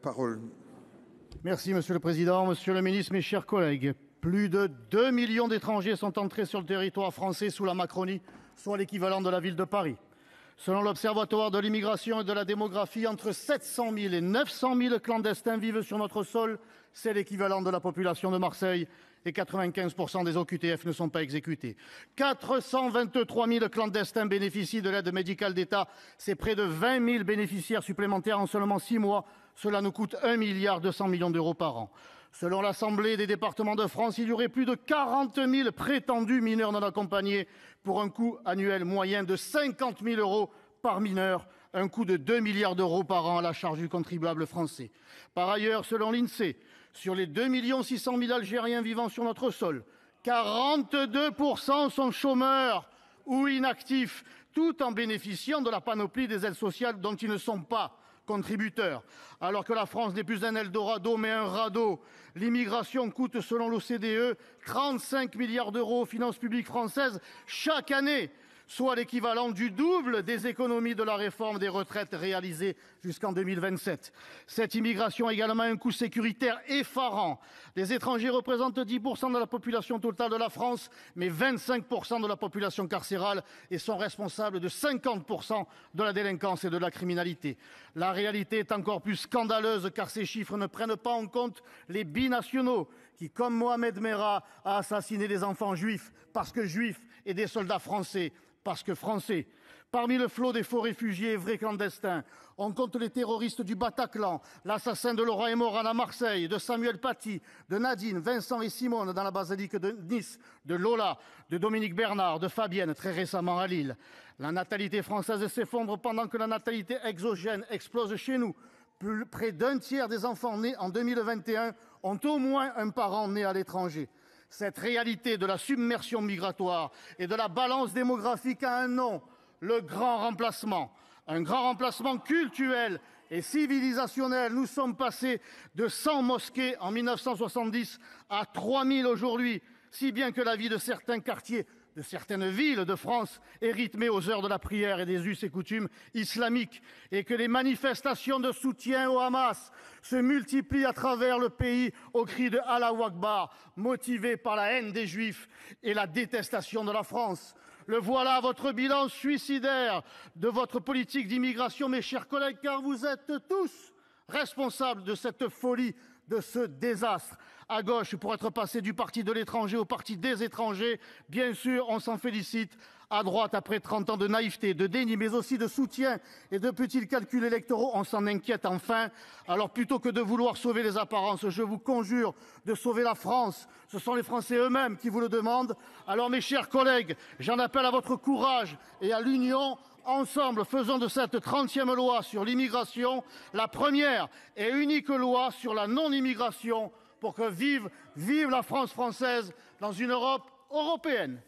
Parole. Merci Monsieur le Président, Monsieur le Ministre, mes chers collègues. Plus de 2 millions d'étrangers sont entrés sur le territoire français sous la Macronie, soit l'équivalent de la ville de Paris. Selon l'Observatoire de l'immigration et de la démographie, entre 700 000 et 900 000 clandestins vivent sur notre sol. C'est l'équivalent de la population de Marseille et 95% des OQTF ne sont pas exécutés. 423 000 clandestins bénéficient de l'aide médicale d'État. C'est près de 20 000 bénéficiaires supplémentaires en seulement 6 mois. Cela nous coûte 1,2 milliard d'euros par an. Selon l'Assemblée des départements de France, il y aurait plus de 40 000 prétendus mineurs non accompagnés pour un coût annuel moyen de 50 000 euros par mineur, un coût de 2 milliards d'euros par an à la charge du contribuable français. Par ailleurs, selon l'INSEE, sur les 2 600 000 Algériens vivant sur notre sol, 42% sont chômeurs ou inactifs, tout en bénéficiant de la panoplie des aides sociales dont ils ne sont pas contributeurs. Alors que la France n'est plus un Eldorado mais un radeau, l'immigration coûte selon l'OCDE 35 milliards d'euros aux finances publiques françaises chaque année, soit l'équivalent du double des économies de la réforme des retraites réalisées jusqu'en 2027. Cette immigration a également un coût sécuritaire effarant. Les étrangers représentent 10% de la population totale de la France, mais 25% de la population carcérale et sont responsables de 50% de la délinquance et de la criminalité. La réalité est encore plus scandaleuse car ces chiffres ne prennent pas en compte les binationaux qui, comme Mohamed Merah, a assassiné des enfants juifs parce que juifs et des soldats français parce que français. Parmi le flot des faux réfugiés et vrais clandestins, on compte les terroristes du Bataclan, l'assassin de Laura et Morane à Marseille, de Samuel Paty, de Nadine, Vincent et Simone dans la basilique de Nice, de Lola, de Dominique Bernard, de Fabienne très récemment à Lille. La natalité française s'effondre pendant que la natalité exogène explose chez nous. Près d'un tiers des enfants nés en 2021 ont au moins un parent né à l'étranger. Cette réalité de la submersion migratoire et de la balance démographique a un nom, le grand remplacement. Un grand remplacement cultuel et civilisationnel. Nous sommes passés de 100 mosquées en 1970 à 3000 aujourd'hui, si bien que la vie de certains quartiers, de certaines villes de France est rythmée aux heures de la prière et des us et coutumes islamiques, et que les manifestations de soutien au Hamas se multiplient à travers le pays au cri de Allahu Akbar, motivés par la haine des Juifs et la détestation de la France. Le voilà, votre bilan suicidaire de votre politique d'immigration, mes chers collègues, car vous êtes tous responsables de cette folie, de ce désastre. À gauche, pour être passé du parti de l'étranger au parti des étrangers, bien sûr, on s'en félicite. À droite, après 30 ans de naïveté, de déni, mais aussi de soutien et de petits calculs électoraux, on s'en inquiète enfin. Alors plutôt que de vouloir sauver les apparences, je vous conjure de sauver la France. Ce sont les Français eux-mêmes qui vous le demandent. Alors mes chers collègues, j'en appelle à votre courage et à l'union. Ensemble, faisons de cette 30e loi sur l'immigration la première et unique loi sur la non-immigration pour que vive la France française dans une Europe européenne.